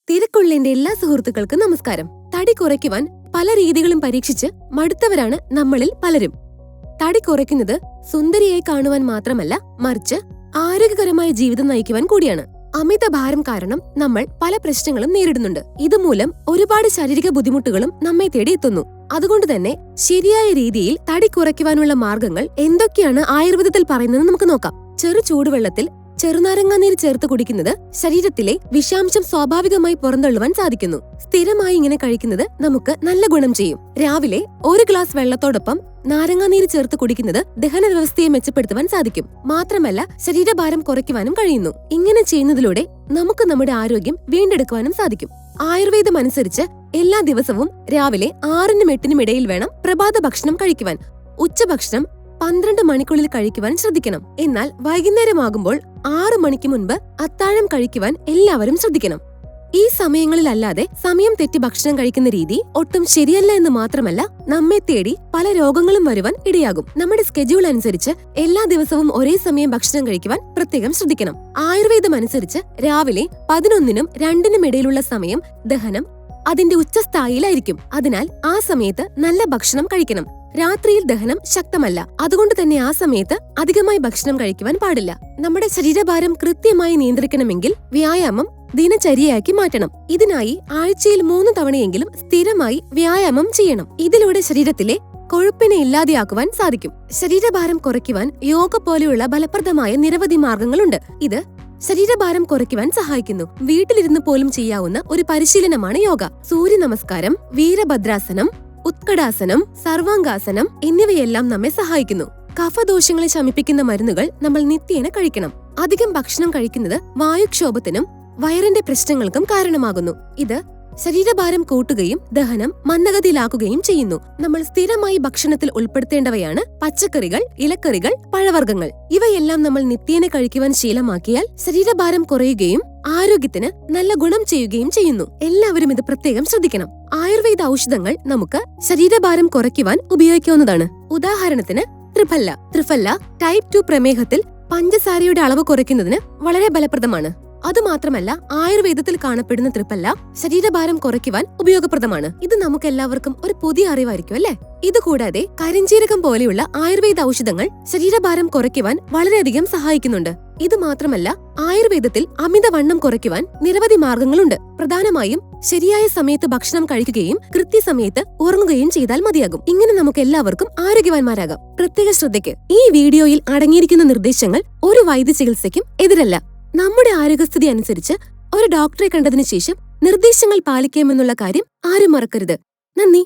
തിരക്കുള്ള എന്റെ എല്ലാ സുഹൃത്തുക്കൾക്കും നമസ്കാരം. തടി കുറയ്ക്കുവാൻ പല രീതികളും പരീക്ഷിച്ച് മടുത്തവരാണ് നമ്മളിൽ പലരും. തടി കുറയ്ക്കുന്നത് സുന്ദരിയായി കാണുവാൻ മാത്രമല്ല, മറിച്ച് ആരോഗ്യകരമായ ജീവിതം നയിക്കുവാൻ കൂടിയാണ്. അമിതഭാരം കാരണം നമ്മൾ പല പ്രശ്നങ്ങളും നേരിടുന്നുണ്ട്. ഇതുമൂലം ഒരുപാട് ശാരീരിക ബുദ്ധിമുട്ടുകളും നമ്മെ തേടി എത്തുന്നു. അതുകൊണ്ട് തന്നെ ശരിയായ രീതിയിൽ തടി കുറയ്ക്കുവാനുള്ള മാർഗങ്ങൾ എന്തൊക്കെയാണ് ആയുർവേദത്തിൽ പറയുന്നത് നമുക്ക് നോക്കാം. ചെറു ചൂടുവെള്ളത്തിൽ ചെറുനാരങ്ങാനീര് ചേർത്ത് കുടിക്കുന്നത് ശരീരത്തിലെ വിഷാംശം സ്വാഭാവികമായി പുറന്തള്ളുവാൻ സാധിക്കുന്നു. സ്ഥിരമായി ഇങ്ങനെ കഴിക്കുന്നത് നമുക്ക് നല്ല ഗുണം ചെയ്യും. രാവിലെ ഒരു ഗ്ലാസ് വെള്ളത്തോടൊപ്പം നാരങ്ങാനീര് ചേർത്ത് കുടിക്കുന്നത് ദഹന വ്യവസ്ഥയെ മെച്ചപ്പെടുത്തുവാൻ സാധിക്കും. മാത്രമല്ല ശരീരഭാരം കുറയ്ക്കുവാനും കഴിയുന്നു. ഇങ്ങനെ ചെയ്യുന്നതിലൂടെ നമുക്ക് നമ്മുടെ ആരോഗ്യം വീണ്ടെടുക്കുവാനും സാധിക്കും. ആയുർവേദം അനുസരിച്ച് എല്ലാ ദിവസവും രാവിലെ 6-നും 8-നും ഇടയിൽ വേണം പ്രഭാത ഭക്ഷണം കഴിക്കുവാൻ. ഉച്ചഭക്ഷണം 12 മണിക്കുള്ളിൽ കഴിക്കുവാൻ ശ്രദ്ധിക്കണം. എന്നാൽ വൈകുന്നേരമാകുമ്പോൾ 6 മണിക്ക് മുൻപ് അത്താഴം കഴിക്കുവാൻ എല്ലാവരും ശ്രദ്ധിക്കണം. ഈ സമയങ്ങളിലല്ലാതെ സമയം തെറ്റി ഭക്ഷണം കഴിക്കുന്ന രീതി ഒട്ടും ശരിയല്ല എന്ന് മാത്രമല്ല, നമ്മെ തേടി പല രോഗങ്ങളും വരുവാൻ ഇടയാകും. നമ്മുടെ സ്കെഡ്യൂൾ അനുസരിച്ച് എല്ലാ ദിവസവും ഒരേ സമയം ഭക്ഷണം കഴിക്കുവാൻ പ്രത്യേകം ശ്രദ്ധിക്കണം. ആയുർവേദം അനുസരിച്ച് രാവിലെ 11-നും 2-നും ഇടയിലുള്ള സമയം ദഹനം അതിന്റെ ഉച്ചസ്ഥായിലായിരിക്കും. അതിനാൽ ആ സമയത്ത് നല്ല ഭക്ഷണം കഴിക്കണം. രാത്രിയിൽ ദഹനം ശക്തമല്ല, അതുകൊണ്ട് തന്നെ ആ സമയത്ത് അധികമായി ഭക്ഷണം കഴിക്കുവാൻ പാടില്ല. നമ്മുടെ ശരീരഭാരം കൃത്യമായി നിയന്ത്രിക്കണമെങ്കിൽ വ്യായാമം ദിനചര്യയാക്കി മാറ്റണം. ഇതിനായി ആഴ്ചയിൽ 3 തവണയെങ്കിലും സ്ഥിരമായി വ്യായാമം ചെയ്യണം. ഇതിലൂടെ ശരീരത്തിലെ കൊഴുപ്പിനെ ഇല്ലാതെയാക്കുവാൻ സാധിക്കും. ശരീരഭാരം കുറയ്ക്കുവാൻ യോഗ പോലെയുള്ള ഫലപ്രദമായ നിരവധി മാർഗങ്ങളുണ്ട്. ഇത് ശരീരഭാരം കുറയ്ക്കുവാൻ സഹായിക്കുന്നു. വീട്ടിലിരുന്ന് പോലും ചെയ്യാവുന്ന ഒരു പരിശീലനമാണ് യോഗ. സൂര്യ നമസ്കാരം, വീരഭദ്രാസനം, ഉത്കടാസനം, സർവാംഗാസനം എന്നിവയെല്ലാം നമ്മെ സഹായിക്കുന്നു. കഫദോഷങ്ങളെ ശമിപ്പിക്കുന്ന മരുന്നുകൾ നമ്മൾ നിത്യേന കഴിക്കണം. അധികം ഭക്ഷണം കഴിക്കുന്നത് വായുക്ഷോഭത്തിനും വയറിന്റെ പ്രശ്നങ്ങൾക്കും കാരണമാകുന്നു. ഇത് ശരീരഭാരം കൂട്ടുകയും ദഹനം മന്ദഗതിയിലാക്കുകയും ചെയ്യുന്നു. നമ്മൾ സ്ഥിരമായി ഭക്ഷണത്തിൽ ഉൾപ്പെടുത്തേണ്ടവയാണ് പച്ചക്കറികൾ, ഇലക്കറികൾ, പഴവർഗ്ഗങ്ങൾ. ഇവയെല്ലാം നമ്മൾ നിത്യേന കഴിക്കുവാൻ ശീലമാക്കിയാൽ ശരീരഭാരം കുറയുകയും ആരോഗ്യത്തിന് നല്ല ഗുണം ചെയ്യുകയും ചെയ്യുന്നു. എല്ലാവരും ഇത് പ്രത്യേകം ശ്രദ്ധിക്കണം. ആയുർവേദ ഔഷധങ്ങൾ നമുക്ക് ശരീരഭാരം കുറയ്ക്കുവാൻ ഉപയോഗിക്കാവുന്നതാണ്. ഉദാഹരണത്തിന് ത്രിഫല്ല ടൈപ്പ് 2 പ്രമേഹത്തിൽ പഞ്ചസാരയുടെ അളവ് കുറയ്ക്കുന്നതിന് വളരെ ഫലപ്രദമാണ്. അതുമാത്രമല്ല, ആയുർവേദത്തിൽ കാണപ്പെടുന്ന ത്രിഫല്ല ശരീരഭാരം കുറയ്ക്കുവാൻ ഉപയോഗപ്രദമാണ്. ഇത് നമുക്കെല്ലാവർക്കും ഒരു പുതിയ അറിവായിരിക്കും അല്ലേ? ഇതുകൂടാതെ കരിഞ്ജീരകം പോലെയുള്ള ആയുർവേദ ഔഷധങ്ങൾ ശരീരഭാരം കുറയ്ക്കുവാൻ വളരെയധികം സഹായിക്കുന്നുണ്ട്. ഇത് മാത്രമല്ല, ആയുർവേദത്തിൽ അമിതവണ്ണം കുറയ്ക്കുവാൻ നിരവധി മാർഗങ്ങളുണ്ട്. പ്രധാനമായും ശരിയായ സമയത്ത് ഭക്ഷണം കഴിക്കുകയും കൃത്യസമയത്ത് ഉറങ്ങുകയും ചെയ്താൽ മതിയാകും. ഇങ്ങനെ നമുക്ക് എല്ലാവർക്കും ആരോഗ്യവാന്മാരാകാം. പ്രത്യേക ശ്രദ്ധയ്ക്ക്, ഈ വീഡിയോയിൽ അടങ്ങിയിരിക്കുന്ന നിർദ്ദേശങ്ങൾ ഒരു വൈദ്യ ചികിത്സയ്ക്കും എതിരല്ല. നമ്മുടെ ആരോഗ്യസ്ഥിതി അനുസരിച്ച് ഒരു ഡോക്ടറെ കണ്ടതിനു ശേഷം നിർദ്ദേശങ്ങൾ പാലിക്കാമെന്നുള്ള കാര്യം ആരും മറക്കരുത്. നന്ദി.